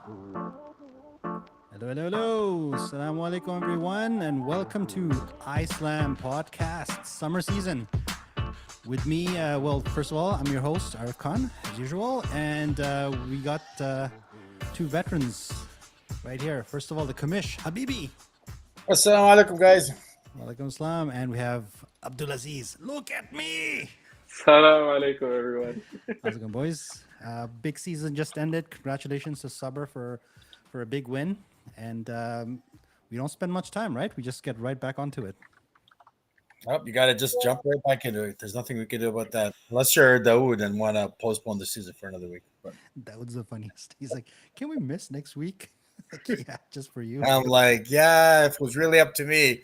Hello, hello, hello. Assalamu alaikum, everyone, and welcome to Islam Podcast Summer Season. With me, first of all, I'm your host, Arif Khan, as usual, and we got two veterans right here. First of all, the Kamish, Habibi. Assalamu alaikum, guys. Walaikum salam. And we have Abdulaziz. Look at me. Salam alaikum, everyone. How's it going, boys? Big season just ended. Congratulations to Sabr for a big win. And we don't spend much time, right? We just get right back onto it. Oh, you got to just jump right back into it. There's nothing we can do about that. Unless you're Dawood and want to postpone the season for another week. But That was the funniest. He's like, "Can we miss next week?" Like, yeah, just for you. I'm like, yeah, if it was really up to me,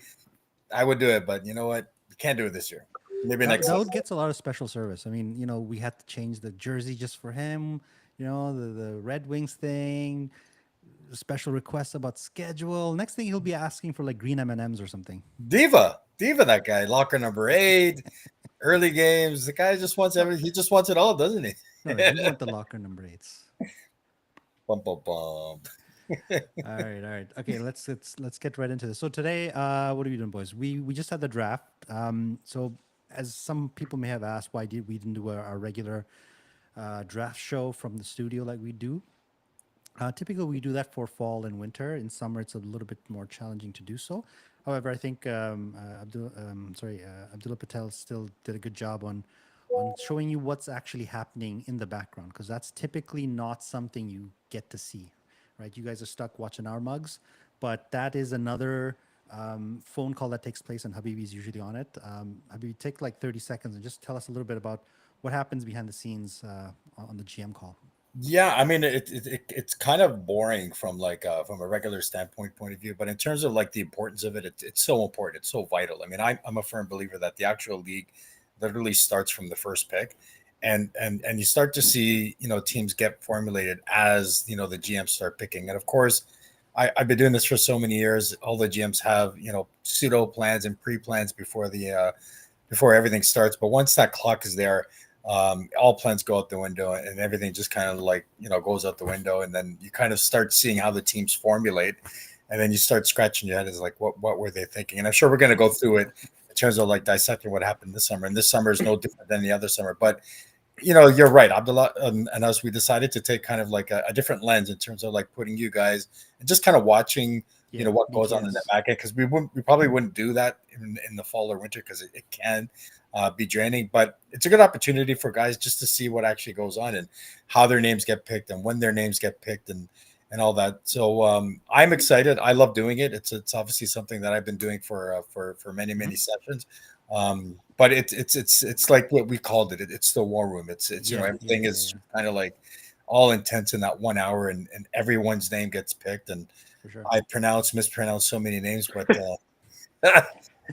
I would do it. But you know what? You can't do it this year. Maybe next season. Daud gets a lot of special service. I mean, we had to change the jersey just for him. The Red Wings thing, special requests about schedule. Next thing he'll be asking for like green M&Ms or something. Diva, that guy. Locker number 8, early games. The guy just wants everything. He just wants it all, doesn't he? No, you want the locker number 8s. Bum, bum, bum. All right. Okay, let's get right into this. So today, what are we doing, boys? We just had the draft. So as some people may have asked, why didn't do our regular draft show from the studio like we do? Typically, we do that for fall and winter. In summer, it's a little bit more challenging to do so. However, I think Abdullah Patel still did a good job on showing you what's actually happening in the background, because that's typically not something you get to see, right? You guys are stuck watching our mugs, but that is another phone call that takes place, and Habibi's usually on it. Habibi, take like 30 seconds and just tell us a little bit about what happens behind the scenes on the GM call. Yeah, I mean it's kind of boring from from a regular standpoint point of view, but in terms of like the importance of it, it's so important, it's so vital. I mean, I'm a firm believer that the actual league literally starts from the first pick, and you start to see teams get formulated as the GMs start picking, and of course, I've been doing this for so many years. All the GMs have pseudo plans and pre plans before everything starts, but once that clock is there, all plans go out the window and everything just kind of goes out the window, and then you kind of start seeing how the teams formulate, and then you start scratching your head as like what were they thinking. And I'm sure we're going to go through it in terms of like dissecting what happened this summer, and this summer is no different than the other summer. But you're right, Abdullah, and us, we decided to take kind of like a different lens in terms of like putting you guys and just kind of watching what goes on in the back end, because we probably wouldn't do that in the fall or winter because it can be draining, but it's a good opportunity for guys just to see what actually goes on and how their names get picked and when their names get picked and all that. So I'm excited. I love doing it. It's obviously something that I've been doing for many sessions. But it's like what we called it. It's the war room. It's everything is kind of like all intense in that 1 hour, and everyone's name gets picked, and Sure. I mispronounce so many names, but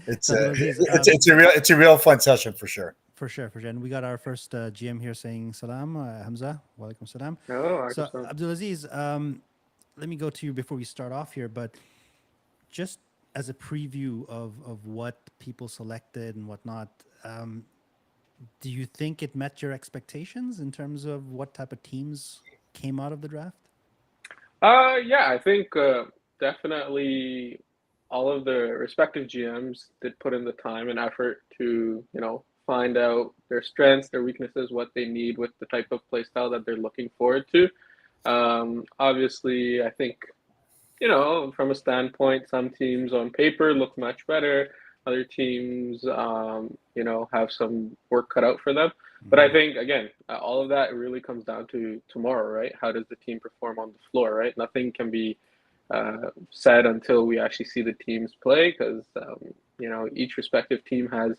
it's So, a Abdulaziz, it's a real fun session for sure. For sure. And we got our first GM here saying salam, Hamza. Walaikum salam. Oh, So, Akasam. Abdulaziz, let me go to you before we start off here, but just as a preview of what people selected and whatnot, do you think it met your expectations in terms of what type of teams came out of the draft? Yeah, I think definitely all of the respective GMs did put in the time and effort to, find out their strengths, their weaknesses, what they need with the type of play style that they're looking forward to. Obviously, I think from a standpoint, some teams on paper look much better. Other teams, have some work cut out for them. But I think, again, all of that really comes down to tomorrow, right? How does the team perform on the floor, right? Nothing can be said until we actually see the teams play, because, each respective team has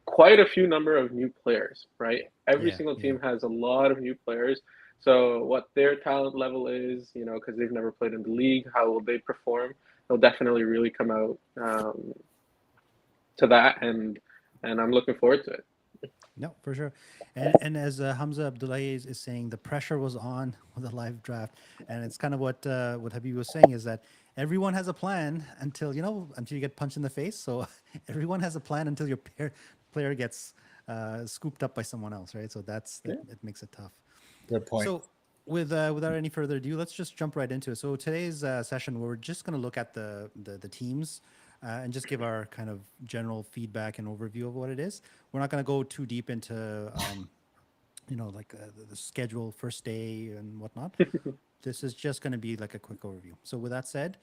quite a few number of new players, right? Every Yeah, single yeah, team has a lot of new players. So what their talent level is, because they've never played in the league, how will they perform? They'll definitely really come out to that, and I'm looking forward to it. no, for sure. And as Hamza Abdullahi is saying, the pressure was on with the live draft, and it's kind of what Habib was saying is that everyone has a plan until you get punched in the face. So everyone has a plan until your player gets scooped up by someone else, right? So it makes it tough. Good point. So without any further ado, let's just jump right into it. So today's session, we're just going to look at the teams and just give our kind of general feedback and overview of what it is. We're not going to go too deep into like the schedule, first day, and whatnot. This is just going to be like a quick overview. So with that said,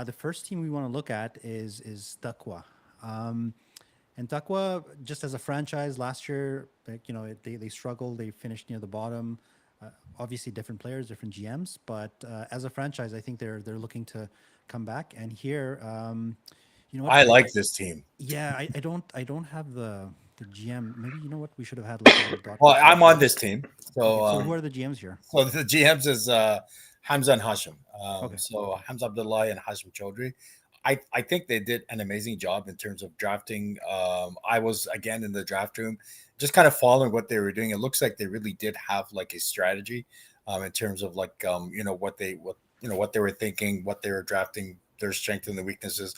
the first team we want to look at is Taqwa. And Taqwa, just as a franchise, last year, they struggled. They finished near the bottom. Obviously, different players, different GMs, but as a franchise, I think they're looking to come back. And here, you know what? I like this team. Yeah, I don't have the GM. Maybe you know what? We should have had like a little document. Well, I'm on this team. So, Okay, so who are the GMs here? so the GMs is Hamza and Hashim. Okay. So Hamza Abdullah and Hashim Chaudhry. I think they did an amazing job in terms of drafting. I was again in the draft room, just kind of following what they were doing. It looks like they really did have like a strategy in terms of like what they were thinking, what they were drafting, their strengths and the weaknesses.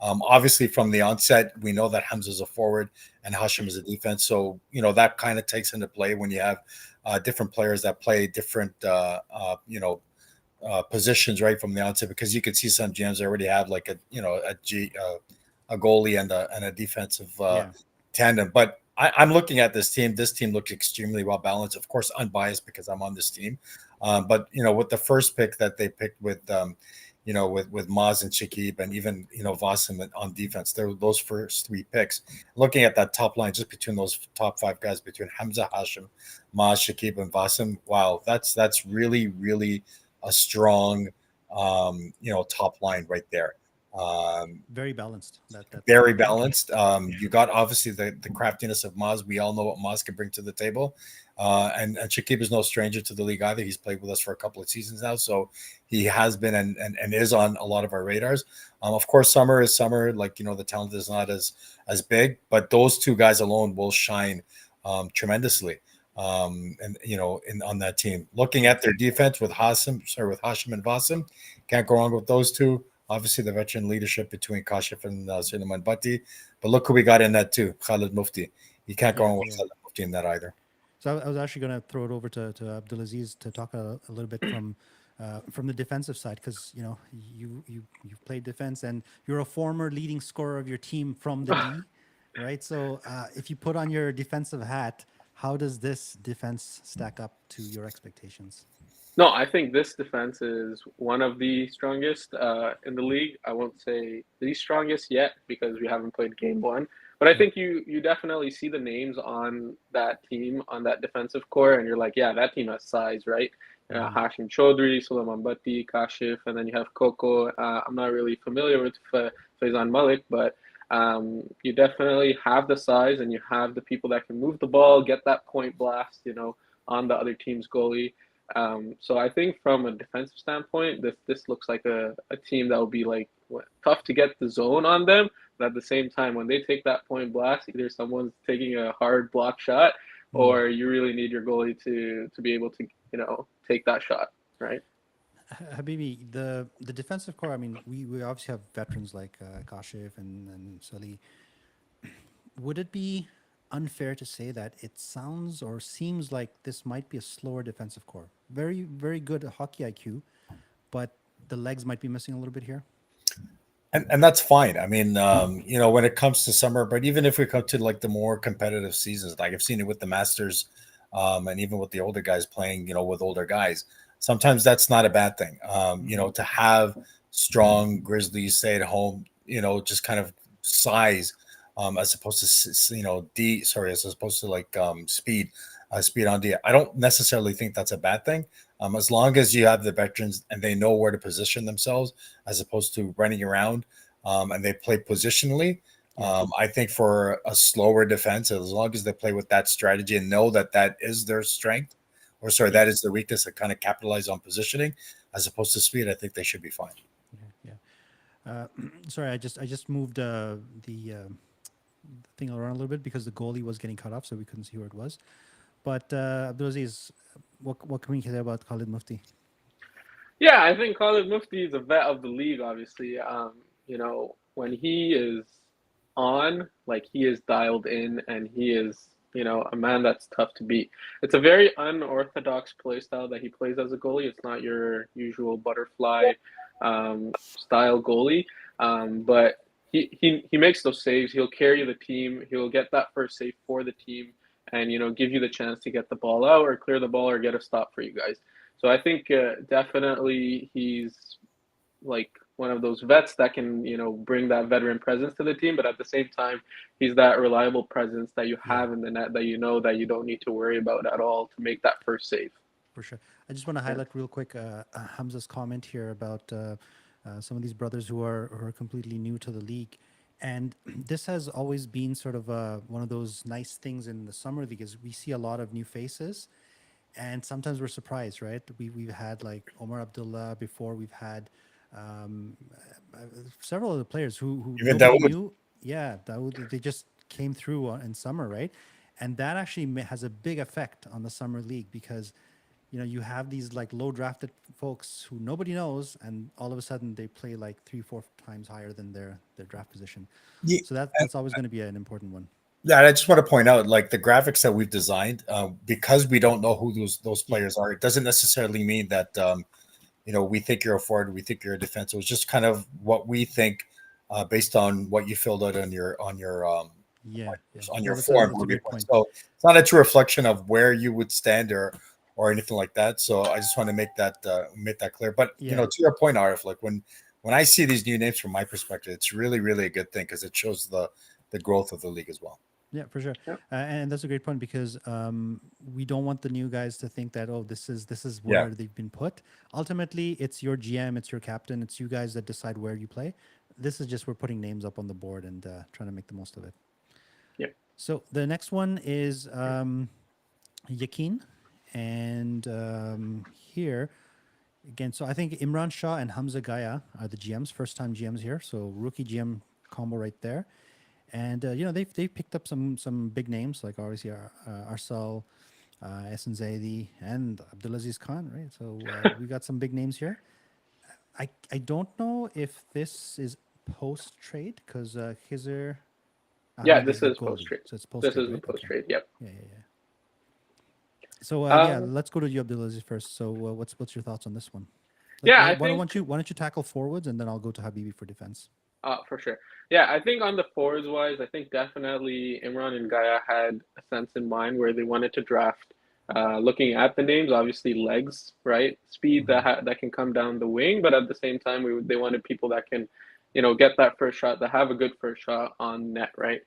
Obviously, from the onset, we know that Hamza is a forward and Hashim is a defense. So that kind of takes into play when you have different players that play different positions right from the onset, because you could see some GMs already have like a goalie and a defensive tandem. But I'm looking at this team. This team looks extremely well balanced. Of course, unbiased because I'm on this team. But with the first pick that they picked with Maz and Shakib and even Vasim on defense, there were those first three picks. Looking at that top line, just between those top five guys, between Hamza, Hashim, Maz, Shakib, and Vasim, wow, that's really, really a strong top line right there. Very balanced. Very balanced. You got obviously the craftiness of Maz. We all know what Maz can bring to the table. And Shakib is no stranger to the league either. He's played with us for a couple of seasons now, so he has been and is on a lot of our radars. Of course, Summer is Summer. Like the talent is not as big, but those two guys alone will shine tremendously. On that team. Looking at their defense with Hashim and Vasim, can't go wrong with those two. Obviously, the veteran leadership between Kashif and Suleiman Bhatti. But look who we got in that too, Khalid Mufti. You can't go wrong with Khalid Mufti in that either. So I was actually going to throw it over to Abdulaziz to talk a little bit from the defensive side, because you've played defense and you're a former leading scorer of your team from the D, right? So if you put on your defensive hat, how does this defense stack up to your expectations? No, I think this defense is one of the strongest in the league. I won't say the strongest yet because we haven't played game one, but I think you definitely see the names on that team, on that defensive core, and you're like, yeah, that team has size, right? Hashim Chaudhry, Suleiman Bhatti, Kashif, and then you have Coco. I'm not really familiar with Faizan Malik, but you definitely have the size and you have the people that can move the ball, get that point blast, on the other team's goalie. So I think from a defensive standpoint, this looks like a team that will be like tough to get the zone on them. But at the same time, when they take that point blast, either someone's taking a hard block shot or you really need your goalie to be able to, take that shot, right? Habibi, the defensive core, I mean, we obviously have veterans like Kashif and Sully. Would it be unfair to say that it sounds or seems like this might be a slower defensive core? Very, very good hockey IQ, but the legs might be missing a little bit here. And that's fine. I mean, when it comes to summer, but even if we come to like the more competitive seasons, like I've seen it with the Masters, and even with the older guys playing, with older guys, sometimes that's not a bad thing. To have strong Grizzlies stay at home, just kind of size, as opposed to as opposed to like speed on D. I don't necessarily think that's a bad thing. As long as you have the veterans and they know where to position themselves, as opposed to running around, and they play positionally. I think for a slower defense, as long as they play with that strategy and know that is their strength, that is their weakness, to kind of capitalize on positioning as opposed to speed, I think they should be fine. Sorry, I just moved the thing around a little bit because the goalie was getting cut off, so we couldn't see where it was. But Abdulaziz, what can we say about Khalid Mufti? Yeah, I think Khalid Mufti is a vet of the league, obviously. When he is on, like he is dialed in and he is a man that's tough to beat. It's a very unorthodox play style that he plays as a goalie. It's not your usual butterfly style goalie, but he makes those saves. He'll carry the team. He'll get that first save for the team, and give you the chance to get the ball out or clear the ball or get a stop for you guys. So I think definitely he's like one of those vets that can bring that veteran presence to the team, but at the same time he's that reliable presence that you have in the net that that you don't need to worry about at all to make that first save. For sure. I just want to highlight real quick Hamza's comment here about some of these brothers who are completely new to the league. And this has always been sort of one of those nice things in the summer league is we see a lot of new faces, and sometimes we're surprised, right? We've had like Omar Abdullah before. We've had several of the players who Even nobody Dawood. knew. Yeah, Dawood, they just came through in summer, right? And that actually has a big effect on the summer league because you have these like low drafted folks who nobody knows, and all of a sudden they play like 3-4 times higher than their draft position. Yeah, So that's always going to be an important one. Yeah, and I just want to point out, like the graphics that we've designed, because we don't know who those players are. It doesn't necessarily mean that we think you're a forward, we think you're a defensive. It's just kind of what we think based on what you filled out on your Yeah, yeah. on No, your that's form. a great point. So it's not a true reflection of where you would stand or anything like that. So I just want to make that clear. But Yeah. to your point, Arif, like when I see these new names from my perspective, it's really, really a good thing because it shows the growth of the league as well. Yeah, for sure. Yep. And that's a great point because we don't want the new guys to think that, this is where they've been put. Ultimately, it's your GM, it's your captain, it's you guys that decide where you play. This is just we're putting names up on the board and trying to make the most of it. Yeah. So the next one is Yakin. And here, again, so I think Imran Shah and Hamza Gaya are the GMs, first-time GMs here. So rookie GM combo right there. And they've picked up some big names like obviously Arsal, Ehsan Zaidi, and Abdulaziz Khan, right? So we got some big names here. I don't know if this is post trade because Khizr. This is post trade. So it's post. This is right? post Okay. trade. Yep. Yeah. So let's go to you, Abdulaziz, first. So what's your thoughts on this one? Why don't you tackle forwards and then I'll go to Habibi for defense. For sure. Yeah, I think on the forwards wise, I think definitely Imran and Gaia had a sense in mind where they wanted to draft. Looking at the names, obviously legs, right? Speed that can come down the wing, but at the same time, they wanted people that can, get that first shot, that have a good first shot on net, right?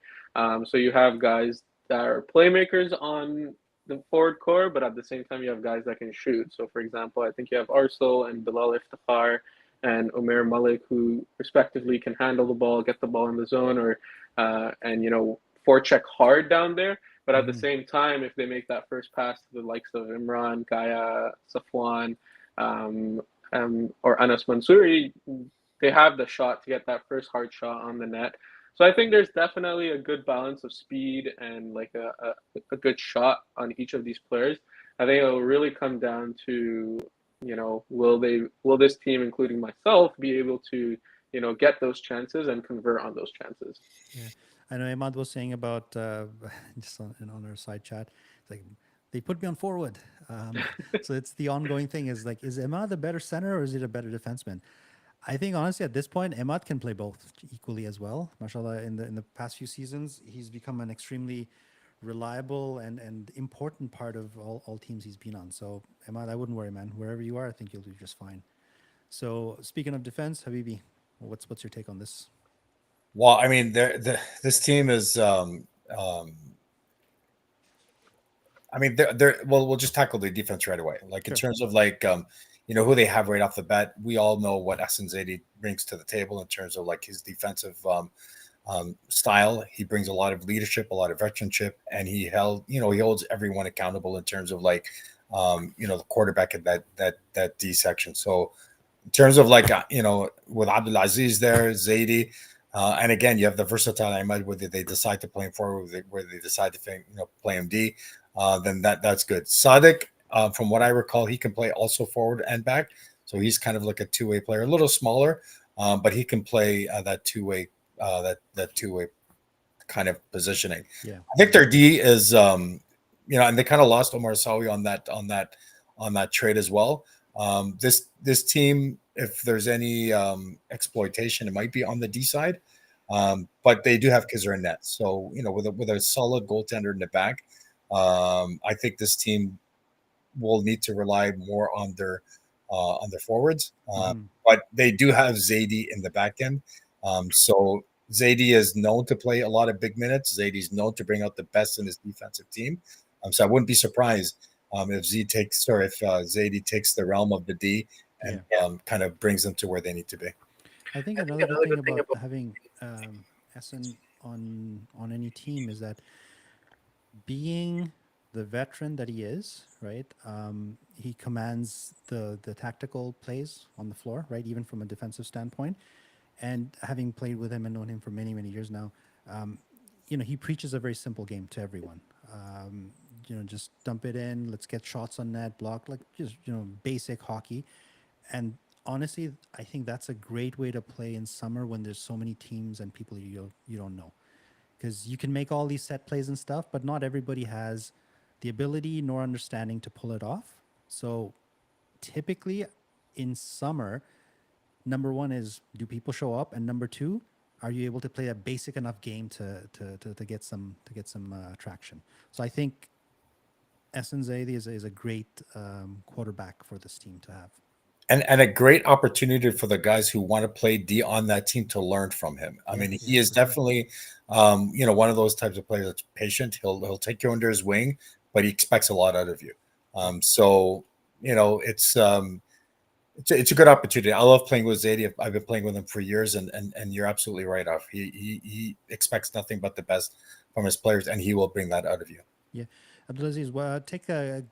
So you have guys that are playmakers on the forward core, but at the same time, you have guys that can shoot. So, for example, I think you have Arsal and Bilal Iftikhar and Omer Malik, who respectively can handle the ball, get the ball in the zone, or and forecheck hard down there. But at the same time, if they make that first pass to the likes of Imran, Gaia, Safwan, or Anas Mansouri, they have the shot to get that first hard shot on the net. So I think there's definitely a good balance of speed and like a good shot on each of these players. I think it will really come down to will this team, including myself, be able to get those chances and convert on those chances. Yeah, I know Ahmad was saying about just on our side chat, it's like they put me on forward. So it's the ongoing thing is like, is Ahmad a better center or is it a better defenseman? I think honestly at this point, Ahmad can play both equally as well. Mashallah, in the past few seasons, he's become an extremely reliable and important part of all teams he's been on. So Ahmad, I wouldn't worry, man. Wherever you are, I think you'll do just fine. So speaking of defense, Habibi, what's your take on this? Well, I mean, this team is. I mean, we'll just tackle the defense right away. Like in terms of like, who they have right off the bat. We all know what Ehsan Zaidi brings to the table in terms of like his defensive style. He brings a lot of leadership, a lot of veteranship, and he holds everyone accountable in terms of like, the quarterback at that D section. So in terms of like, with Abdulaziz there, Zaidi, and again, you have the versatile Ahmad, whether they decide to play him forward, whether they decide to play him D, then that's good. Sadiq, from what I recall, he can play also forward and back. So he's kind of like a two-way player, a little smaller, but he can play that two-way kind of positioning. Yeah. I think their D is, and they kind of lost Omar Sawi on that trade as well. This team, if there's any exploitation, it might be on the D side. But they do have Kizzer and net. So, with a solid goaltender in the back, I think this team will need to rely more on their forwards. But they do have Zadie in the back end. So Zadie is known to play a lot of big minutes. Zadie's known to bring out the best in his defensive team. So I wouldn't be surprised if Zadie takes the realm of the D and kind of brings them to where they need to be. I think another good thing about having Essen on any team is that being the veteran that he is, right? He commands the tactical plays on the floor, right? Even from a defensive standpoint. And having played with him and known him for many, many years now, he preaches a very simple game to everyone. Just dump it in, let's get shots on net, block, like just, basic hockey. And honestly, I think that's a great way to play in summer when there's so many teams and people you don't know. Because you can make all these set plays and stuff, but not everybody has the ability nor understanding to pull it off. So typically in summer, number one is, do people show up? And number two, are you able to play a basic enough game to get some traction? So I think Essen Zadie is a great quarterback for this team to have. And a great opportunity for the guys who want to play D on that team to learn from him. I mean, he is definitely, one of those types of players that's patient. He'll take you under his wing, but he expects a lot out of you. It's a good opportunity. I love playing with Zadie. I've been playing with him for years, and you're absolutely right. He expects nothing but the best from his players, and he will bring that out of you. Yeah. Abdulaziz, take a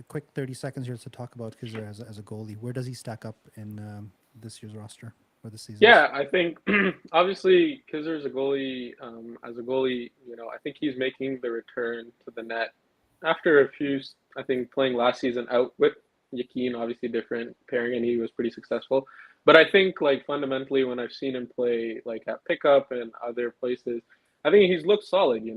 quick 30 seconds here to talk about Kizzer as a goalie. Where does he stack up in this year's roster for the season? Yeah, I think obviously Kizzer is a goalie. As a goalie, I think he's making the return to the net after a few. I think playing last season out with Yakin, obviously different pairing, and he was pretty successful. But I think fundamentally, when I've seen him play at pickup and other places, I think he's looked solid. He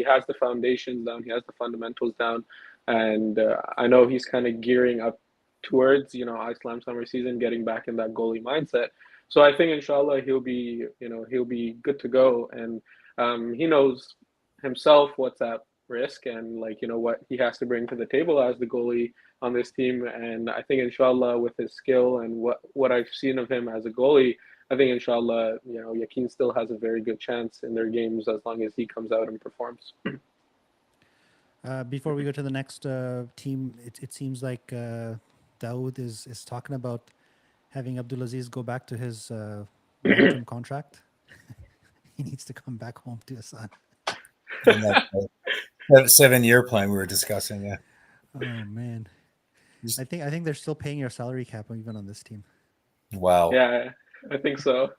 has the foundations down, he has the fundamentals down, and I know he's kind of gearing up towards Islam summer season, getting back in that goalie mindset. So I think inshallah he'll be good to go, and he knows himself what's at risk and what he has to bring to the table as the goalie on this team. And I think inshallah with his skill and what I've seen of him as a goalie, I think inshallah, Yakin still has a very good chance in their games as long as he comes out and performs. Before we go to the next team, it seems like Daoud is talking about having Abdulaziz go back to his long-term contract. He needs to come back home to his son. 7-year plan we were discussing, yeah. Oh man, I think they're still paying your salary cap even on this team. Wow. Yeah, I think so.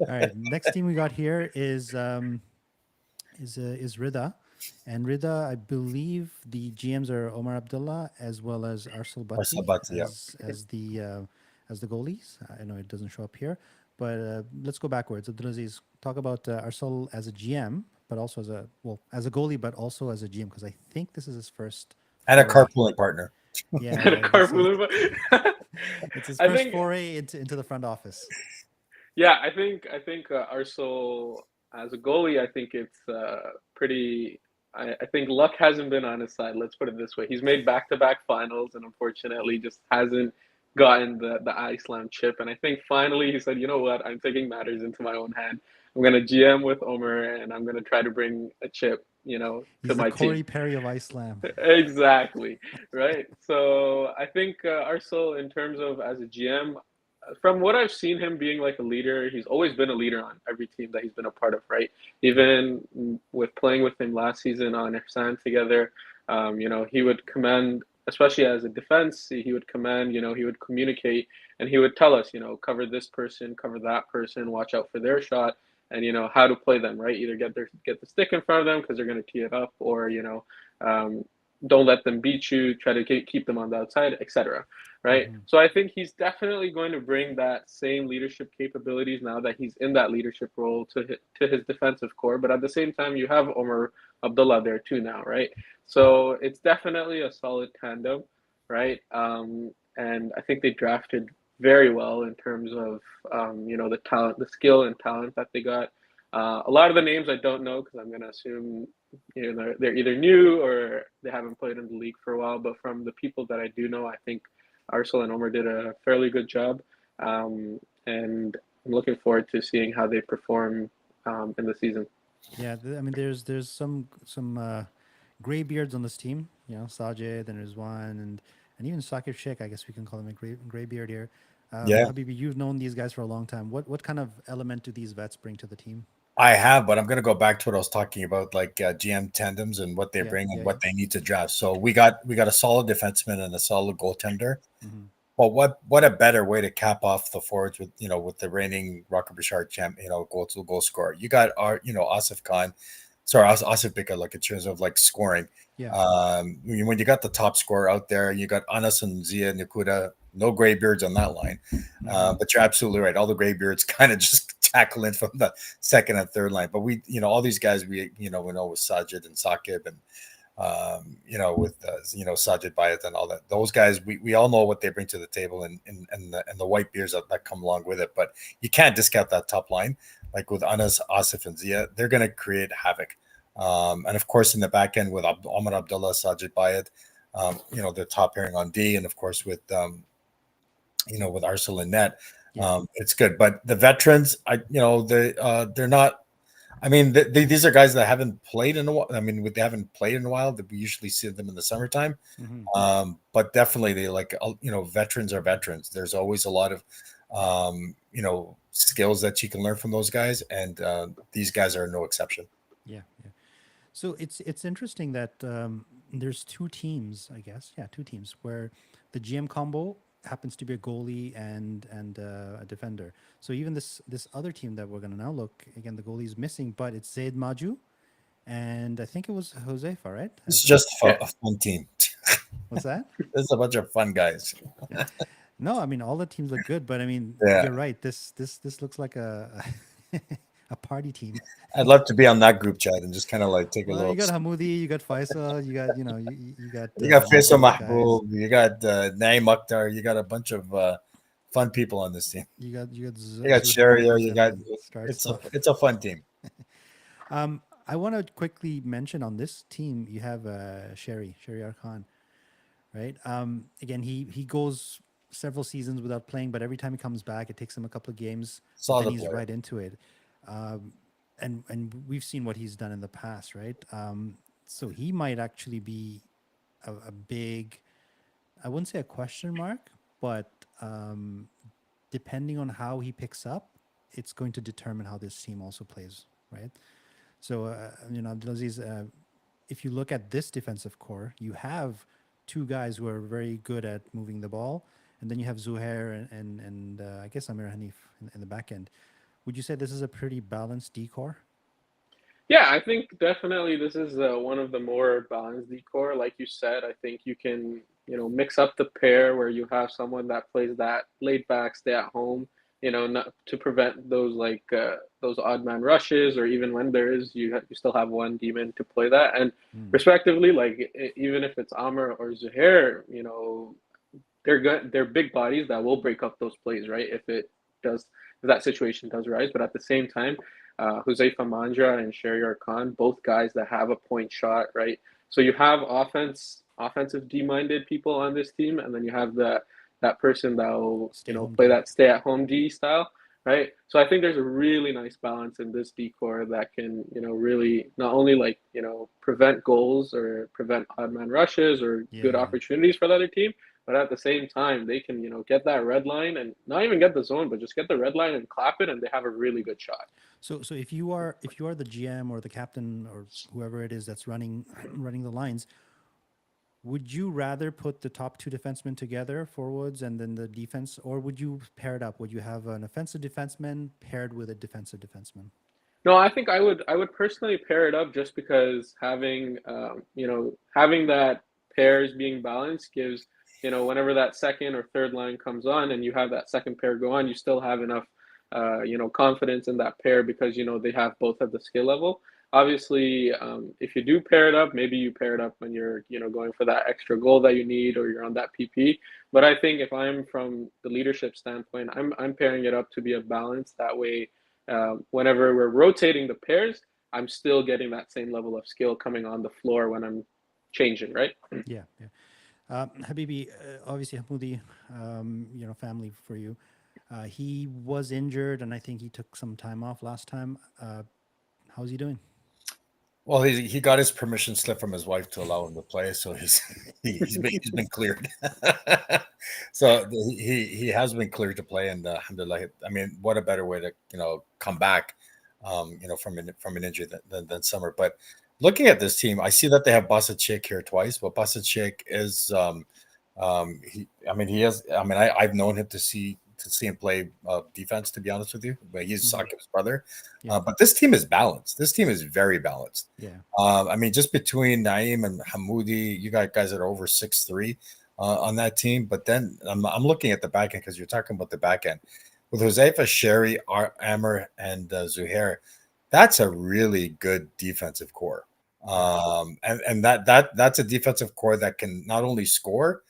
All right, next team we got here is Rida, and Rida, I believe the GMs are Omar Abdullah as well as Arsal Bhatti as the goalies. I know it doesn't show up here, but let's go backwards. Abdulaziz, talk about Arsal as a GM, but also as a goalie, but also as a GM, because I think this is his first and a carpooling partner. Yeah, it's his first foray into the front office. Yeah, I think Arsal as a goalie, I think it's pretty. I think luck hasn't been on his side. Let's put it this way: he's made back-to-back finals, and unfortunately, just hasn't gotten the Islam chip. And I think finally he said, "You know what? I'm taking matters into my own hand. I'm going to GM with Omer, and I'm going to try to bring a chip." He's to the my Corey team. Perry of Islam. Exactly, right? So I think Arsal, in terms of as a GM, from what I've seen him being like a leader, he's always been a leader on every team that he's been a part of, right? Even with playing with him last season on Ihsan together, he would command, especially as a defense, he would command, he would communicate, and he would tell us, cover this person, cover that person, watch out for their shot, and how to play them, right? Either get the stick in front of them because they're going to tee it up, or don't let them beat you, try to keep them on the outside, etc. Right? Mhm. So I think he's definitely going to bring that same leadership capabilities now that he's in that leadership role to his defensive core. But at the same time, you have Omar Abdullah there too now, right? So it's definitely a solid tandem, right? And I think they drafted very well in terms of the talent, the skill and talent that they got. A lot of the names I don't know because I'm going to assume they're either new or they haven't played in the league for a while. But from the people that I do know, I think Arsenal and Omar did a fairly good job, and I'm looking forward to seeing how they perform in the season. Yeah, I mean, there's some gray beards on this team. You know, Sajid and Rizwan and even Sakir Sheikh. I guess we can call him a gray beard here. Yeah, Habibi, you've known these guys for a long time. What kind of element do these vets bring to the team? I have, but I'm going to go back to what I was talking about, like GM tandems and what they Yeah, bring yeah, and yeah. what they need to draft. So we got a solid defenseman and a solid goaltender. Hmm. But what a better way to cap off the forwards with with the reigning Rocket Bouchard champ, goal scorer. You got our Asif Khan, sorry, Asif Bika, like in terms of like scoring. Yeah. When you got the top scorer out there, you got Anas and Zia Nakuda, no gray beards on that line. Mhm. But you're absolutely right. All the gray beards kind of just tackle in from the second and third line. But all these guys we know with Sajid and Sakib and with Sajid Bayat and all that. Those guys, we all know what they bring to the table and the white beers that come along with it. But you can't discount that top line, like with Anas, Asif, and Zia. They're going to create havoc. And of course, in the back end with Omar Abdullah, Sajid Bayat, the top pairing on D, and of course with with Arsenal and Net, Yeah. it's good. But the veterans, they're not. I mean, these are guys that haven't played in a while. I mean, they haven't played in a while. That we usually see them in the summertime. Hmm. But definitely, they veterans are veterans. There's always a lot of, skills that you can learn from those guys, and these guys are no exception. Yeah. Yeah. So it's interesting that there's two teams, I guess. Yeah, two teams where the GM combo happens to be a goalie and a defender. So even this other team that we're gonna now look again, the goalie is missing, but it's Zaid Maju, and I think it was Josefa, right? It's just Yeah. a fun team. What's that? There's a bunch of fun guys. No, I mean all the teams look good, but I mean Yeah, you're right. This looks like a a party team. I'd love to be on that group chat and just kind of like take a Well, you little. got Hamoudi, you got Faisal, you got you got You got all Faisal those guys. Mahboub, you got Naeem Akhtar, you got a bunch of fun people on this team. You got You got Shario, Zuhairs you got and start stuff. it's a fun team. I want to quickly mention on this team you have Sherry Khan, right? Again, he goes several seasons without playing, but every time he comes back, it takes him a couple of games, but then Solid he's player. right into it. And we've seen what he's done in the past, right? So he might actually be a big, I wouldn't say a question mark, but depending on how he picks up, it's going to determine how this team also plays, right? So, Abdulaziz, if you look at this defensive core, you have two guys who are very good at moving the ball, and then you have Zuhair and I guess Amir Hanif in the back end. Would you say this is a pretty balanced D core? Yeah, I think definitely this is one of the more balanced decor. Like you said, I think you can, mix up the pair where you have someone that plays that laid back, stay at home, not to prevent those those odd man rushes, or even when there is, you still have one demon to play that, and Mm. respectively, like even if it's Amr or Zuhair, they're good, they're big bodies that will break up those plays, right? If that situation does rise, but at the same time, Huzaifa Manja and Shahryar Khan, both guys that have a point shot, right? So you have offensive D-minded people on this team, and then you have that person that will Stay home play D. that stay-at-home D style, right? So I think there's a really nice balance in this decor that can really not only prevent goals or prevent odd man rushes or Yeah, good yeah. opportunities for the other team, but at the same time they can get that red line and not even get the zone, but just get the red line and clap it, and they have a really good shot. So if you are the GM or the captain or whoever it is that's running running the lines, would you rather put the top two defensemen together, forwards, and then the defense, or would you pair it up? Would you have an offensive defenseman paired with a defensive defenseman? No, I think I would personally pair it up just because having having that pairs being balanced gives, whenever that second or third line comes on and you have that second pair go on, you still have enough, confidence in that pair because, they have both at the skill level. Obviously, if you do pair it up, maybe you pair it up when you're, going for that extra goal that you need or you're on that PP. But I think if I'm from the leadership standpoint, I'm pairing it up to be a balance. That way, whenever we're rotating the pairs, I'm still getting that same level of skill coming on the floor when I'm changing, right? Yeah, yeah. Habibi, obviously Hamoudi, family for you. He was injured, and I think he took some time off last time. How's he doing? Well, he got his permission slip from his wife to allow him to play, so he's been cleared. So he has been cleared to play, and alhamdulillah. I mean, what a better way to come back, from an injury than summer. But looking at this team, I see that they have Basset Sheikh here twice, but Basset Sheikh is I've known him to see him play defense, to be honest with you, but he's Sakib's brother. Yeah. But this team is balanced. This team is very balanced. Yeah. Just between Naeem and Hamoudi, you got guys that are over 6'3" on that team. But then I'm looking at the back end because you're talking about the back end with Huzaifa, Sherry, Amr, and Zuhair. That's a really good defensive core. And that's a defensive core that can not only score,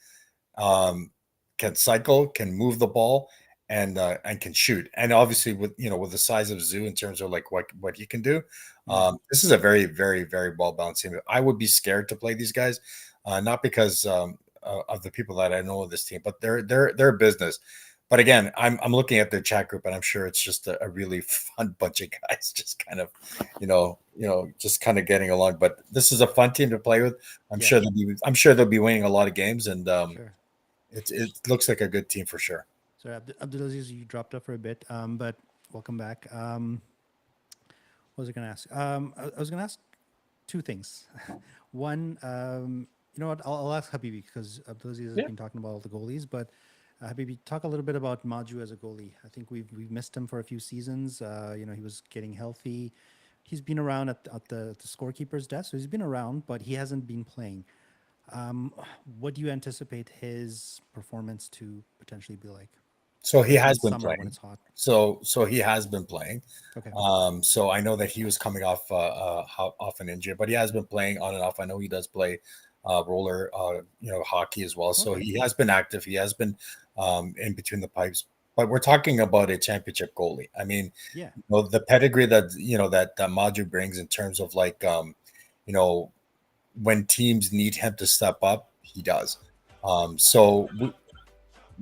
can cycle, can move the ball, and can shoot. And obviously with the size of Zoo in terms of like what he can do, this is a very, very, very well balanced team. I would be scared to play these guys, not because of the people that I know of this team, but they're business. But again, I'm looking at their chat group, and I'm sure it's just a really fun bunch of guys, just kind of, just kind of getting along. But this is a fun team to play with. I'm sure they'll be winning a lot of games, and Sure. it looks like a good team for sure. So Abdulaziz, you dropped up for a bit, but welcome back. What was I going to ask? I was going to ask two things. One, you know what? I'll ask Habibi because Abdulaziz has been talking about all the goalies, but Habibi, talk a little bit about Maju as a goalie. I think we've missed him for a few seasons. He was getting healthy. He's been around at the scorekeeper's desk, so he's been around, but he hasn't been playing. What do you anticipate his performance to potentially be like? So he has been Summer playing. when it's hot. So he has been playing. Okay. So I know that he was coming off an injury, but he has been playing on and off. I know he does play roller, hockey as well. So he has been active. He has been in between the pipes. But we're talking about a championship goalie. I mean, the pedigree that that Maju brings in terms of like when teams need him to step up, he does.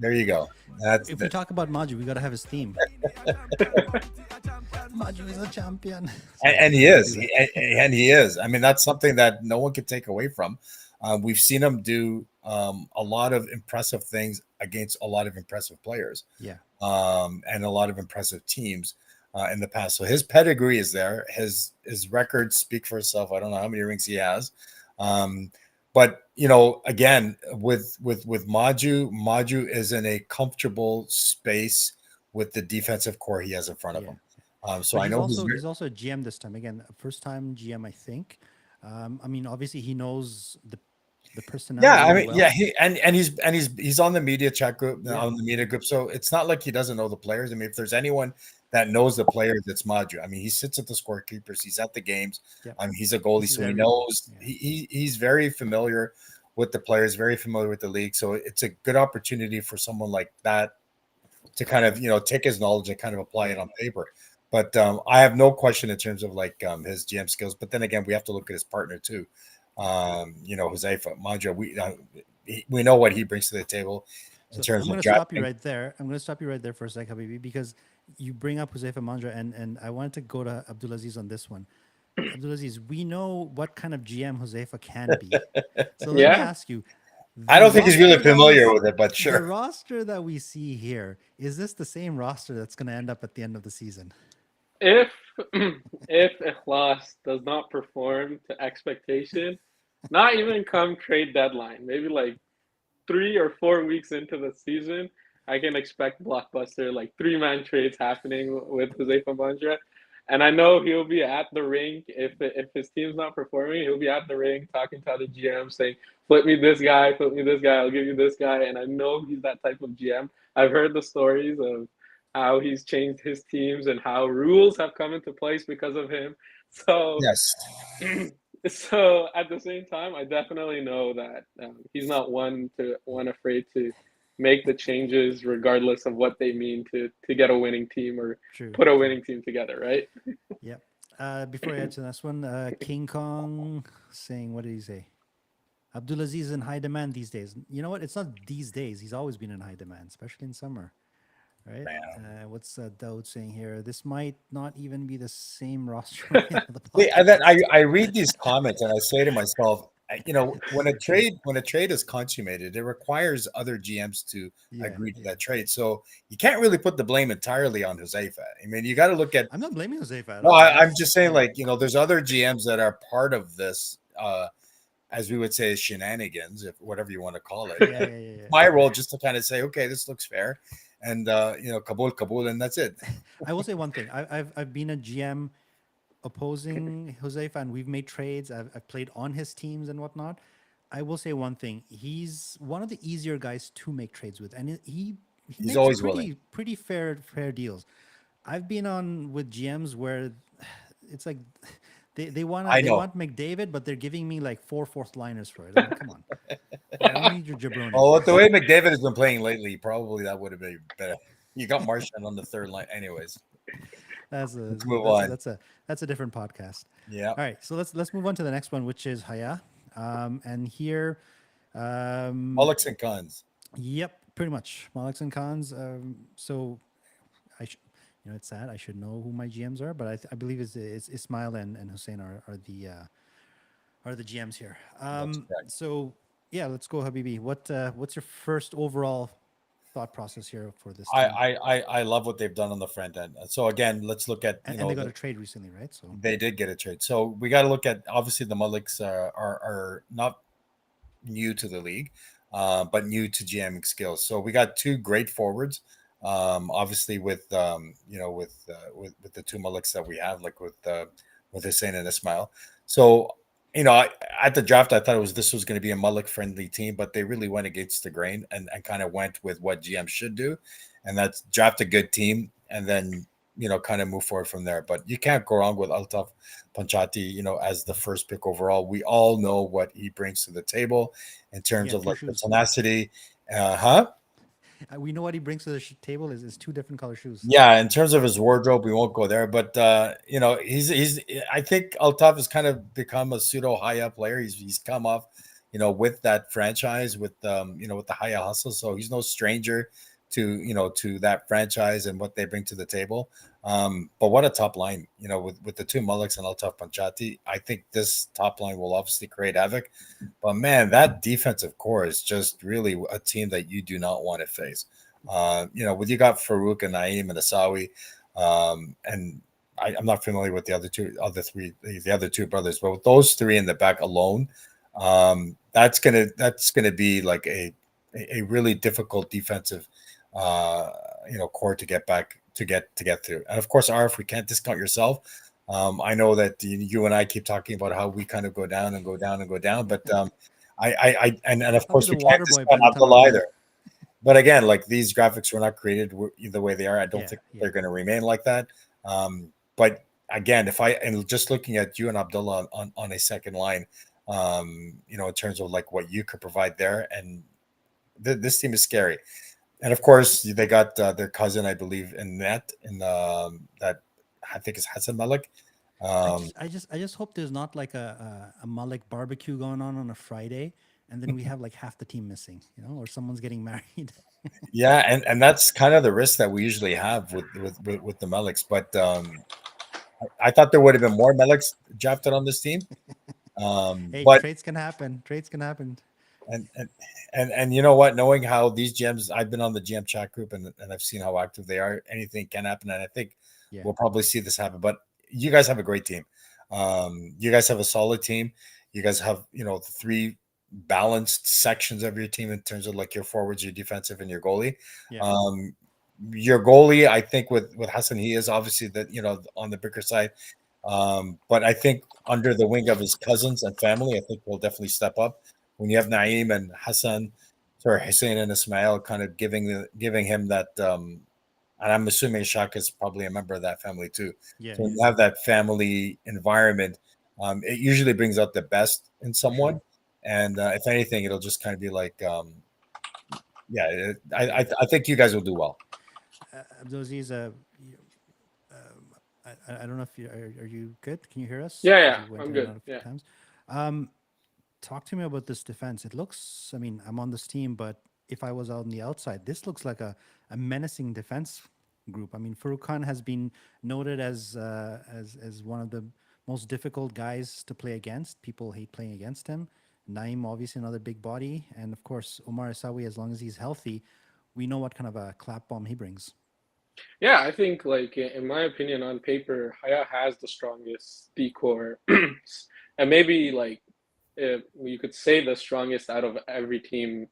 There you go. If we talk about Maju, we got to have his theme. Maju is a champion. And he is. And he is. I mean, that's something that no one can take away from. We've seen him do a lot of impressive things against a lot of impressive players. Yeah. And a lot of impressive teams in the past. So his pedigree is there. His records speak for itself. I don't know how many rings he has. But again, with Maju is in a comfortable space with the defensive core he has in front of him. So but I know he's also a GM this time. Again, first time GM, I think. I mean, obviously he knows the personality. Yeah, I mean, well. he's on the media chat group, on the media group. So it's not like he doesn't know the players. I mean, if there's anyone that knows the players, it's Maju. I mean, he sits at the scorekeepers. He's at the games. Yep. He's a goalie, so he knows. Yeah. He's very familiar with the players, very familiar with the league. So it's a good opportunity for someone like that to kind of take his knowledge and kind of apply it on paper. But I have no question in terms of like his GM skills. But then again, we have to look at his partner too. Huzaifa, Maju. We know what he brings to the table. In terms I'm going of to stop you right there. I'm going to stop you right there for a second, Habibi, because you bring up Huzaifa Manja, and I wanted to go to Abdulaziz on this one. Abdulaziz, we know what kind of GM Huzaifa can be. So let me ask you. I don't think he's really familiar with it, but sure. The roster that we see here, is this the same roster that's going to end up at the end of the season? If Ikhlas does not perform to expectation, not even come trade deadline, maybe like 3 or 4 weeks into the season, I can expect blockbuster, like 3-man trades happening with Huzaifa Manja. And I know he'll be at the rink if his team's not performing. He'll be at the rink talking to other GMs saying, flip me this guy, flip me this guy, I'll give you this guy. And I know he's that type of GM. I've heard the stories of how he's changed his teams and how rules have come into place because of him. So, Yes. so at the same time, I definitely know that he's not one afraid to make the changes regardless of what they mean to get a winning team or True. put a winning team together, right? Yep. Before I add to this one, King Kong saying, what did he say? Abdulaziz is in high demand these days. You know what? It's not these days. He's always been in high demand, especially in summer. Right? What's Daoud saying here? This might not even be the same roster. The Wait, and then I read these comments and I say to myself, you know, when a trade is consummated, it requires other GMs to agree to that trade. So you can't really put the blame entirely on Josefa. I mean, you got to look at. I'm not blaming Josefa. No, I'm just saying, like, you know, there's other GMs that are part of this, as we would say, shenanigans, if whatever you want to call it. My role just to kind of say, okay, this looks fair, and you know, Kabul, and that's it. I will say one thing. I've been a GM opposing Josefa, and we've made trades. I've played on his teams and whatnot. I will say one thing. He's one of the easier guys to make trades with, and he's makes always willing. Pretty fair deals. I've been on with GMs where it's like they want McDavid, but they're giving me like 4 fourth liners for it. Like, come on, I don't need your jabroni. Oh, with the way McDavid has been playing lately, probably that would have been better. You got Martian on the third line, anyways. Let's move on. That's a different podcast. Yeah. All right, so let's move on to the next one, which is Haya, and here, Mullocks and Cons. Yep, pretty much Mullocks and Cons. So you know, it's sad. I should know who my GMs are, but I believe it's Ismail and Hussein are the GMs here. So yeah, let's go, Habibi. What's your first overall thought process here for this? I love what they've done on the front end. So again, let's look at and they got a trade recently, right? So they did get a trade. So we got to look at, obviously the Mullocks are not new to the league, but new to GMing skills. So we got 2 great forwards. Obviously with you know, with the 2 Mullocks that we have, like with Hussein and Ismail. So you know, at the draft, I thought this was going to be a Mullock friendly team, but they really went against the grain and kind of went with what GM should do, and that's draft a good team and then, you know, kind of move forward from there. But you can't go wrong with Altaf Panchati, you know, as the first pick overall. We all know what he brings to the table in terms of like the tenacity. We know what he brings to the table is 2 different color shoes. Yeah, in terms of his wardrobe, we won't go there, but you know, he's. I think Altaf has kind of become a pseudo Haya player. He's come off, you know, with that franchise, with you know, with the Haya hustle. So he's no stranger to, you know, to that franchise and what they bring to the table. But what a top line, you know, with the 2 Mullocks and Altaf Panchati. I think this top line will obviously create havoc. But man, that defensive core is just really a team that you do not want to face. You know, you got Farouk and Naeem and Asawi, and I'm not familiar with the other two brothers, but with those 3 in the back alone, that's gonna be like a really difficult defensive you know, core to get through. And of course, Arif, we can't discount yourself. I know that you and I keep talking about how we kind of go down and go down and go down, but and of course we can't discount Abdullah either. But again, like, these graphics were not created the way they are. I don't think they're going to remain like that. But again, and just looking at you and Abdullah on a second line, you know, in terms of like what you could provide there, and this team is scary. And of course, they got their cousin, I believe, in that that I think is Hassan Malik. I just hope there's not like a Malik barbecue going on a Friday, and then we have like half the team missing, you know, or someone's getting married. Yeah, and that's kind of the risk that we usually have with the Maliks. But I thought there would have been more Maliks drafted on this team. Hey, but trades can happen. And you know what? Knowing how these GMs, I've been on the GM chat group and I've seen how active they are. Anything can happen, and I think we'll probably see this happen. But you guys have a great team. You guys have a solid team. You guys have, you know, 3 balanced sections of your team in terms of like your forwards, your defensive, and your goalie. Your goalie, I think with Hassan, he is obviously that, you know, on the bigger side. But I think under the wing of his cousins and family, I think will definitely step up. when you have Naeem and Hassan, sorry, Hussein and Ismail kind of giving him that. And I'm assuming Shaka is probably a member of that family too. Yeah, So when yeah. you have that family environment, it usually brings out the best in someone. And if anything, it'll just kind of be like, I think you guys will do well. Abdulaziz, I don't know if you are you good? Can you hear us? Yeah, 'Cause yeah, you went I'm in and good. out a few Yeah. times. Talk to me about this defense. It looks, I mean, I'm on this team, but if I was on the outside, this looks like a menacing defense group. I mean, Farouk Khan has been noted as one of the most difficult guys to play against. People hate playing against him. Naeem, obviously another big body, and of course Omar Asawi. As long as he's healthy, we know what kind of a clap bomb he brings. Yeah, I think like in my opinion, on paper, Haya has the strongest decor, and maybe like if you could say the strongest out of every team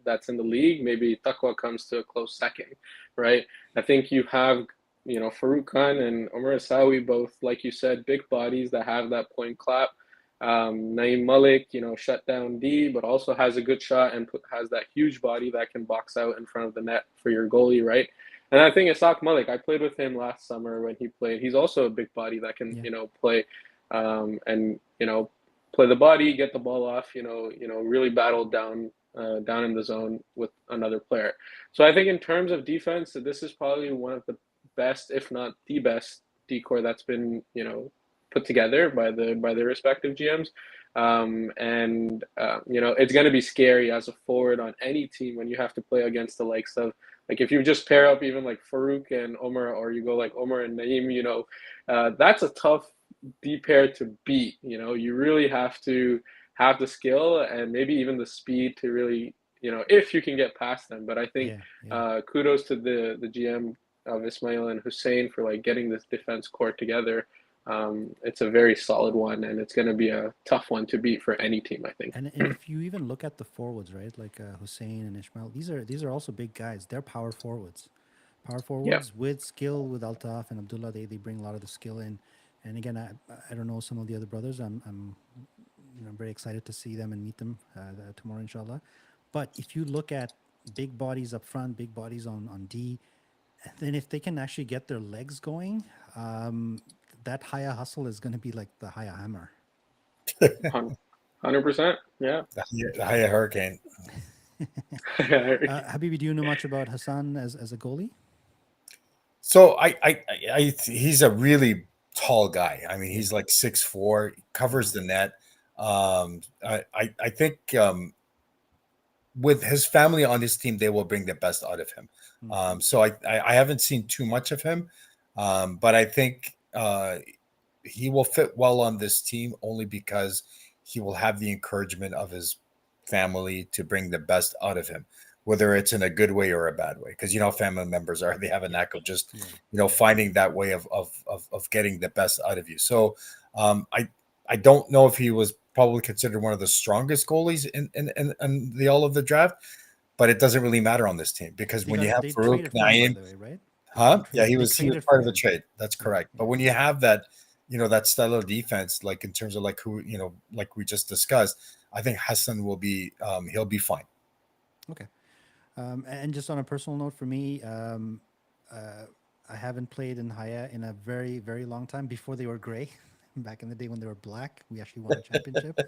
that's in the league. Maybe Taqwa comes to a close second, right? I think you have Farouk Khan and Omar Asawi, both like you said, big bodies that have that point clap. Naeem Malik, shut down D, but also has a good shot and has that huge body that can box out in front of the net for your goalie, right? And I think Isaac Malik, I played with him last summer when he played. He's also a big body that can, Yeah. play and play the body, get the ball off, really battle down in the zone with another player. So I think in terms of defense, this is probably one of the best, if not the best, decor that's been put together by the respective GMs. It's going to be scary as a forward on any team when you have to play against the likes of, like, if you just pair up even like Farouk and Omar, or you go like Omar and Naeem, that's a tough D pair to beat. You really have to have the skill and maybe even the speed to really, if you can get past them. But I think Yeah. kudos to the GM of Ismail and Hussein for like getting this defense core together. It's a very solid one, and it's going to be a tough one to beat for any team, I think. And if you even look at the forwards, right, like Hussein and Ishmael, these are also big guys. They're power forwards, Yeah. with skill. With Altaf and Abdullah, they bring a lot of the skill in. And again, I don't know some of the other brothers. I'm very excited to see them and meet them tomorrow, inshallah. But if you look at big bodies up front, big bodies on D, then if they can actually get their legs going, that Haya hustle is going to be like the Haya hammer. 100%. Yeah. The Haya Hurricane. Habibi, do you know much about Hassan as a goalie? So he's a really tall guy. I mean, he's like 6'4", covers the net. I think with his family on his team, they will bring the best out of him. So I haven't seen too much of him, but I think he will fit well on this team only because he will have the encouragement of his family to bring the best out of him, whether it's in a good way or a bad way. Because family members they have a knack of just finding that way of getting the best out of you. So I don't know if he was probably considered one of the strongest goalies in the all of the draft, but it doesn't really matter on this team because when you have Farouk Naeem, by the way, right? He was part of the trade. That's correct. But when you have that, that style of defense, like in terms of like who, like we just discussed, I think Hassan will be, he'll be fine. Okay. And just on a personal note for me, I haven't played in Haya in a very, very long time. Before they were gray, back in the day when they were black, we actually won a championship.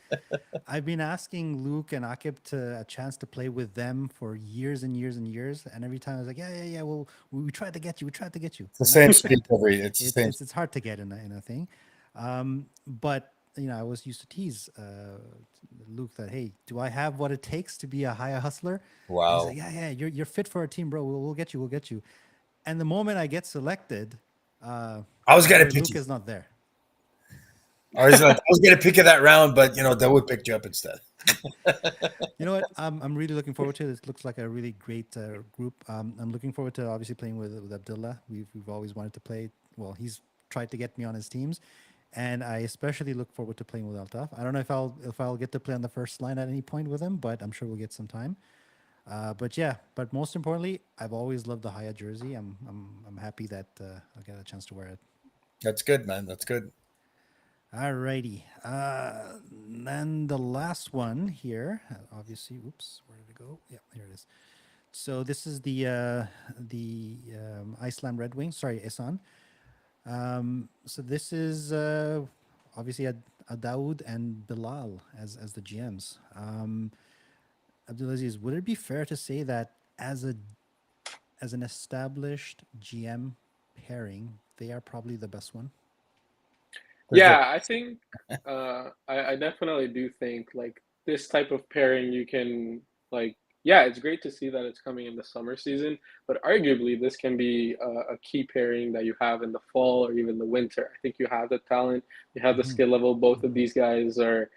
I've been asking Luke and Akib a chance to play with them for years and years and years, and every time I was like, yeah. Well, we tried to get you. It's the same speed it's hard to get in a thing, but I always used to tease Luke that, hey, do I have what it takes to be a Haya hustler? Wow. He's like, yeah, you're fit for our team, bro. We'll get you. And the moment I get selected, I was gonna pick Luke you. is not there. I was gonna pick you that round, but Dawood picked you up instead. You know what? I'm really looking forward to it. It looks like a really great group. I'm looking forward to obviously playing with Abdullah. We've always wanted to play. Well, he's tried to get me on his teams, and I especially look forward to playing with Altaf. I don't know if I'll get to play on the first line at any point with him, but I'm sure we'll get some time. But most importantly, I've always loved the Haya jersey. I'm happy that I'll get a chance to wear it. That's good, man. That's good. Alrighty. Then the last one here, obviously. Oops, where did it go? Yeah, here it is. So this is the Iceland Red Wings. Sorry, Isan. So this is obviously a Daoud and Bilal as the GMs. Abdulaziz, would it be fair to say that as an established GM pairing, they are probably the best one? There's no, Yeah, I think I definitely do think like this type of pairing you can like yeah, it's great to see that it's coming in the summer season, but arguably this can be a key pairing that you have in the fall or even the winter. I think you have the talent, you have the Hmm. skill level. Both of Hmm. these guys are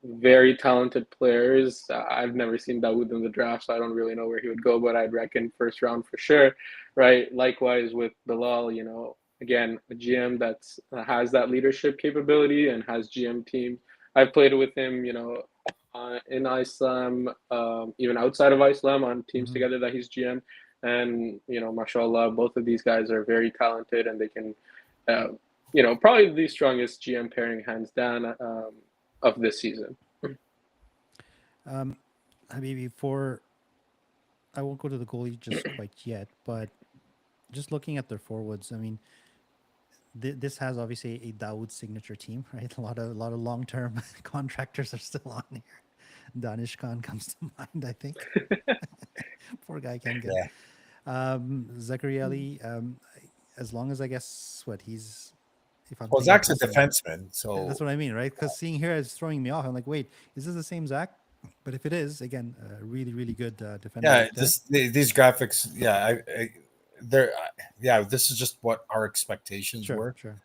very talented players. I've never seen Dawood in the draft, so I don't really know where he would go, but I'd reckon first round for sure, right? Likewise with Bilal, you know, again, a GM that's has that leadership capability and has GM teams. I've played with him, you know, in Islam, even outside of Islam on teams Hmm. together that he's GM. And, you know, mashallah, both of these guys are very talented and they can, uh, you know, probably the strongest GM pairing hands down of this season. Um, Habibi, for I won't go to the goalie just quite yet, but just looking at their forwards, I mean, this has obviously a Dawood signature team, right? A lot of long term contractors are still on here. Danish Khan comes to mind, I think. Poor guy can't get. yeah. Zachary Ali, as long as I guess what he's, if I'm Well, thinking Zach's a correctly, defenseman, that's so what I mean, right? Because seeing here is throwing me off. I'm like, wait, is this the same Zach? But if it is, again, really, really good defender yeah, right there. these graphics, yeah, they're, yeah, this is just what our expectations Sure, were. sure.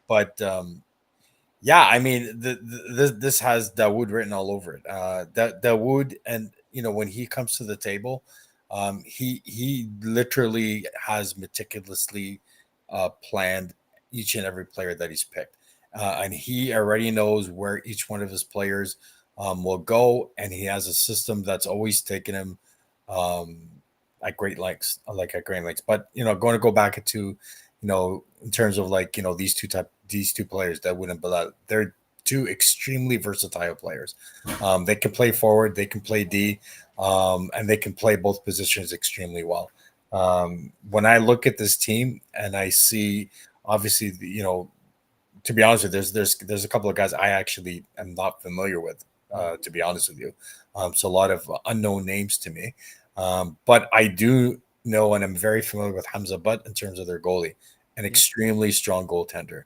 But yeah, I mean, this has Dawood written all over it. Dawood, and you know, when he comes to the table, he literally has meticulously planned each and every player that he's picked, and he already knows where each one of his players will go, and he has a system that's always taken him um, at great lengths, like at great lengths. But you know, going to go back to in terms of like these two players that wouldn't Bilal, they're two extremely versatile players. They can play forward, they can play D, and they can play both positions extremely well. When I look at this team and I see, obviously, to be honest with you, there's a couple of guys I actually am not familiar with. To be honest with you, so a lot of unknown names to me, but I do know and I'm very familiar with Hamza Butt in terms of their goalie, an Yep. extremely strong goaltender.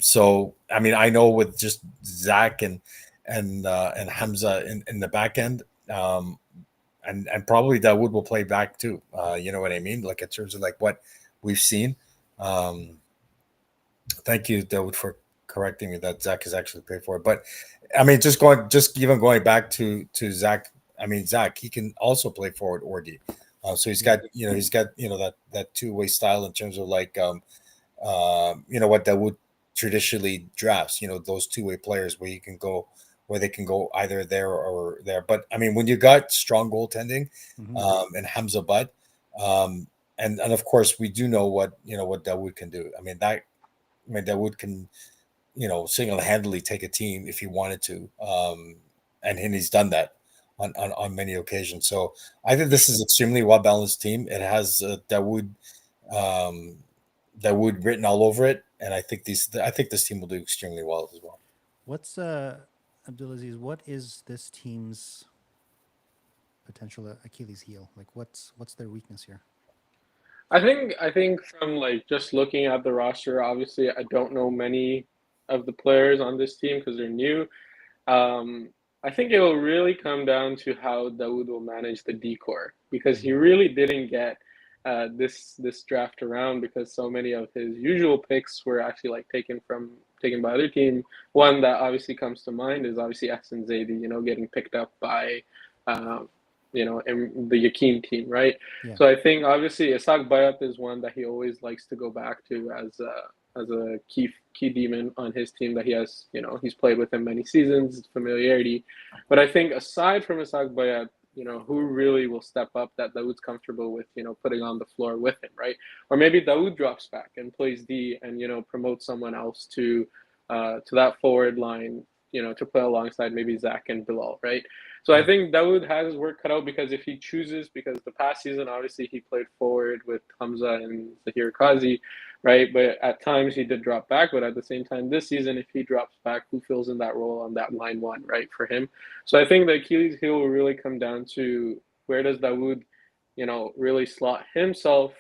So I mean, I know with just Zach and Hamza in the back end, and probably Dawood will play back too. You know what I mean? Like in terms of like what we've seen. Um, Thank you, Dawood, for correcting me that Zach is actually paid for it. But I mean, just even going back to Zach. I mean, Zach, he can also play forward or D. So he's Yep. got that two-way style in terms of like what Dawood traditionally drafts. You know, those two-way players where they can go either there or there. But I mean, when you got strong goaltending Hmm. and Hamza Bud, um, and of course we do know what Dawood can do. I mean, Dawood can, single handedly take a team if he wanted to. And he's done that on many occasions. So I think this is extremely well balanced team. It has um, Dawood written all over it. And I think this team will do extremely well as well. What's Abdulaziz? What is this team's potential Achilles heel? Like, what's their weakness here? I think from like just looking at the roster, obviously I don't know many of the players on this team because they're new. Um, I think it will really come down to how Dawood will manage the decor because he Hmm. really didn't get this draft around because so many of his usual picks were actually like taken by other team. One that obviously comes to mind is obviously Hassan Zaidi, you know, getting picked up by um, in the Yakin team, right? Yeah. So I think obviously Isak Bayat is one that he always likes to go back to as a key demon on his team that he has, you know, he's played with him many seasons, familiarity. But I think aside from Isak Bayat, you know, who really will step up that Dawood's comfortable with, you know, putting on the floor with him, right? Or maybe Dawood drops back and plays D and, you know, promotes someone else to to that forward line, to play alongside maybe Zach and Bilal, right? So I think Dawood has his work cut out because if he chooses, because the past season, obviously he played forward with Hamza and Zahir Kazi, right? But at times he did drop back. But at the same time, this season, if he drops back, who fills in that role on that line one, right, for him? So I think the Achilles heel will really come down to where does Dawood, really slot himself,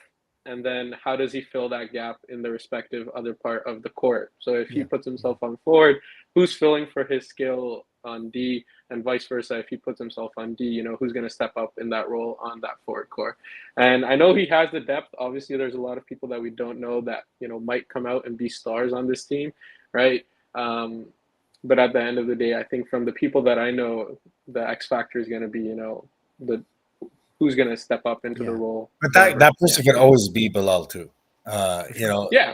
and then how does he fill that gap in the respective other part of the court? So if he Yeah. puts himself on forward, who's filling for his skill on D, and vice versa? If he puts himself on D, who's going to step up in that role on that forward core? And I know he has the depth. Obviously, there's a lot of people that we don't know that might come out and be stars on this team, right? But at the end of the day, I think from the people that I know, the X factor is going to be the who's going to step up into the Yeah. role. But wherever. that person could always be Bilal too. Yeah.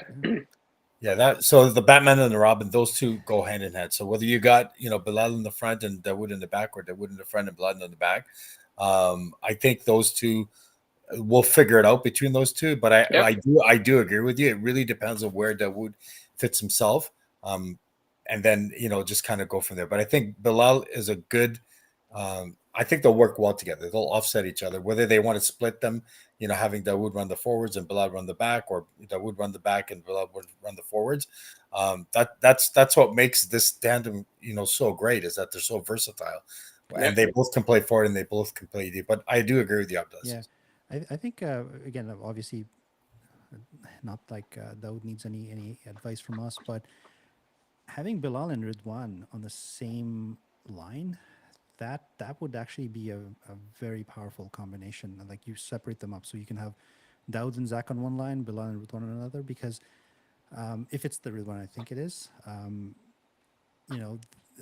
Yeah, so the Batman and the Robin, those two go hand in hand. So whether you got Bilal in the front and Dawood in the back, or Dawood in the front and Bilal in the back, I think those two we'll figure it out between those two. But I do agree with you. It really depends on where Dawood fits himself, and then just kind of go from there. But I think Bilal is a good. I think they'll work well together. They'll offset each other. Whether they want to split them, having Dawood run the forwards and Bilal run the back, or Dawood run the back and Bilal would run the forwards. That's what makes this tandem, so great, is that they're so versatile, and they both can play forward and they both can play deep. But I do agree with you, Abdas. Yeah, I think again, obviously, not like Dawood needs any advice from us, but having Bilal and Ridwan on the same line, that would actually be a very powerful combination. Like, you separate them up so you can have Dawood and Zach on one line, Bilal and Ridwan on another. Because if it's the Ridwan, I think it is.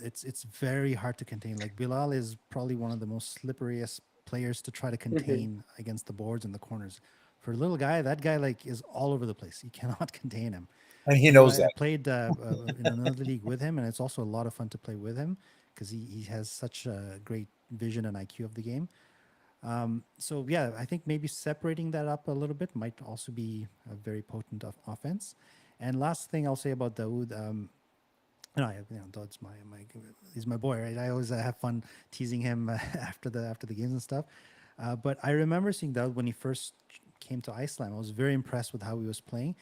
It's very hard to contain. Like, Bilal is probably one of the most slipperiest players to try to contain against the boards and the corners. For a little guy, that guy like is all over the place. You cannot contain him. And he knows I that. played in another league with him, and it's also a lot of fun to play with him because he has such a great vision and IQ of the game. So yeah, I think maybe separating that up a little bit might also be a very potent offense. And last thing I'll say about Dawood, Dawood's he's my boy, right? I always have fun teasing him after the games and stuff. But I remember seeing Dawood when he first came to Iceland. I was very impressed with how he was playing.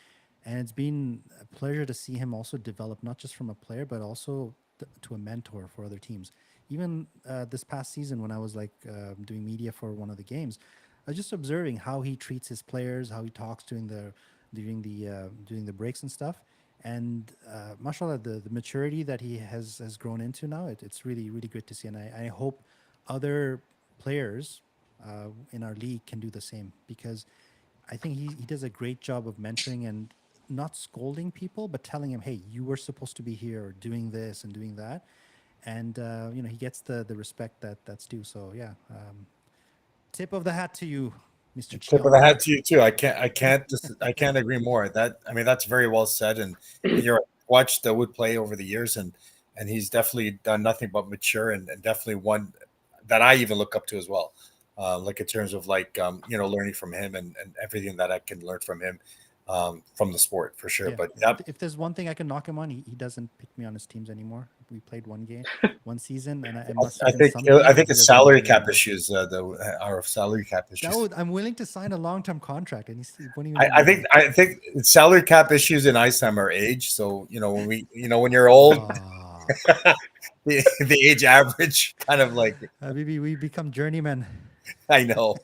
And it's been a pleasure to see him also develop, not just from a player, but also to a mentor for other teams. Even this past season, when I was doing media for one of the games, I was just observing how he treats his players, how he talks during the breaks and stuff. And mashallah, the maturity that he has grown into now, it's really, really good to see. And I hope other players in our league can do the same, because I think he does a great job of mentoring and not scolding people, but telling him, hey, you were supposed to be here, or doing this and doing that. And, he gets the respect that's due. So, yeah, tip of the hat to you, Mr. Tip of Chiang. the hat to you too. I can't agree more. That's very well said. And you're watched Dawood play over the years, and he's definitely done nothing but mature, and definitely one that I even look up to as well. Like in terms of learning from him and everything that I can learn from him, from the sport for sure. Yeah. But If there's one thing I can knock him on, he doesn't pick me on his teams anymore. We played one season, and I must have been some I teams think he it's doesn't salary pick me cap anymore. issues. Our salary cap issues. Dawood, I'm willing to sign a long-term contract, and he won't even I think salary cap issues in Iceland are age. So when you're old, the age average kind of like. Maybe we become journeymen. I know.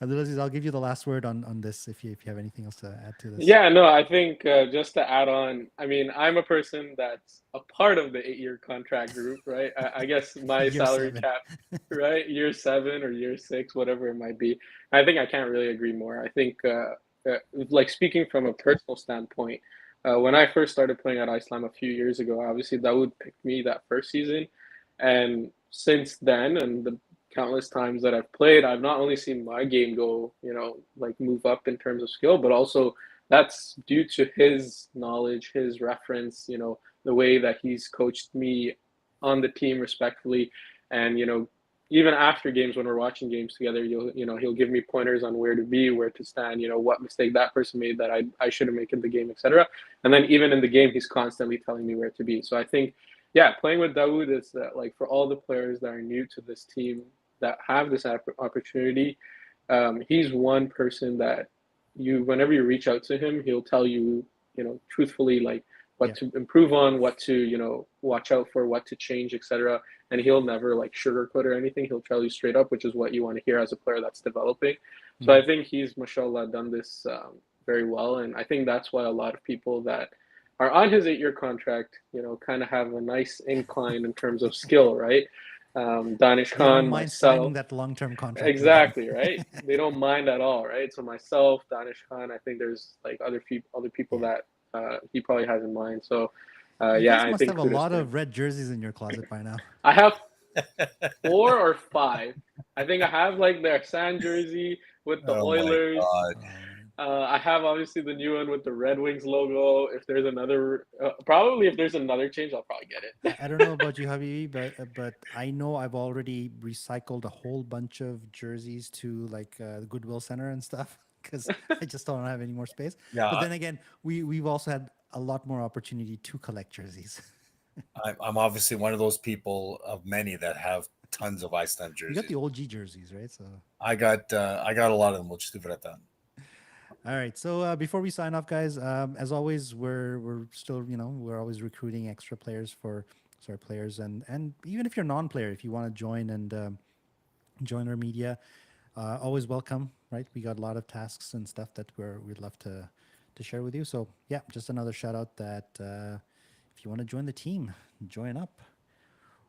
Abdulaziz, I'll give you the last word on this if you have anything else to add to this. Yeah, no, I think just to add on, I mean, I'm a person that's a part of the 8-year contract group, right? I guess my Year salary 7. cap, right? Year 7 or year 6, whatever it might be. I think I can't really agree more. I think, speaking from a personal standpoint, when I first started playing at Islam a few years ago, obviously that would pick me that first season. And since then, and the countless times that I've played, I've not only seen my game go, move up in terms of skill, but also that's due to his knowledge, his reference, the way that he's coached me on the team respectfully, and, even after games when we're watching games together, he'll give me pointers on where to be, where to stand, what mistake that person made that I shouldn't make in the game, etc. And then even in the game, he's constantly telling me where to be. So I think, yeah, playing with Dawoud is like for all the players that are new to this team that have this opportunity, he's one person that whenever you reach out to him, he'll tell you, truthfully, like what to improve on, what to, watch out for, what to change, etc. And he'll never like sugarcoat or anything. He'll tell you straight up, which is what you want to hear as a player that's developing. So I think he's, mashallah, done this very well. And I think that's why a lot of people that are on his 8-year contract, kind of have a nice incline in terms of skill, right? Danish They Khan, don't mind myself. signing that long-term contract. Exactly, right? They don't mind at all, right? So myself, Danish Khan, I think there's like other people that he probably has in mind. So You yeah, guys I must think have a kudos lot to him. of red jerseys in your closet by now. I have 4 or 5. I think I have like the Sand jersey with the Oh my Oilers. God. I have obviously the new one with the Red Wings logo. If there's another, if there's another change, I'll probably get it. I don't know about you, Habibi, but I know I've already recycled a whole bunch of jerseys to like the Goodwill Center and stuff because I just don't have any more space. Yeah, But then again, we've also had a lot more opportunity to collect jerseys. I'm obviously one of those people of many that have tons of Iceland You jerseys. got the OG jerseys, right? So I got a lot of them. We'll just leave it at that. all right. So before we sign off, guys, as always, we're still, we're always recruiting extra players for our players, and even if you're non-player, if you want to join and join our media, always welcome. Right? We got a lot of tasks and stuff that we'd love to share with you. So yeah, just another shout out that if you want to join the team, join up.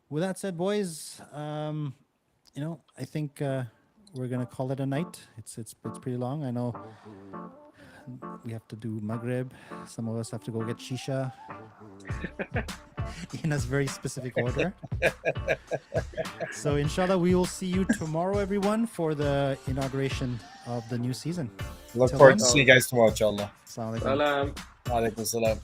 With that said, boys, I think we're gonna call it a night. It's pretty long. I know we have to do Maghrib. Some of us have to go get shisha in a very specific order. So inshallah, we will see you tomorrow, everyone, for the inauguration of the new season. Look Till forward then. to seeing you guys tomorrow, inshallah. Assalamu alaikum. Salam. Alaikum salam.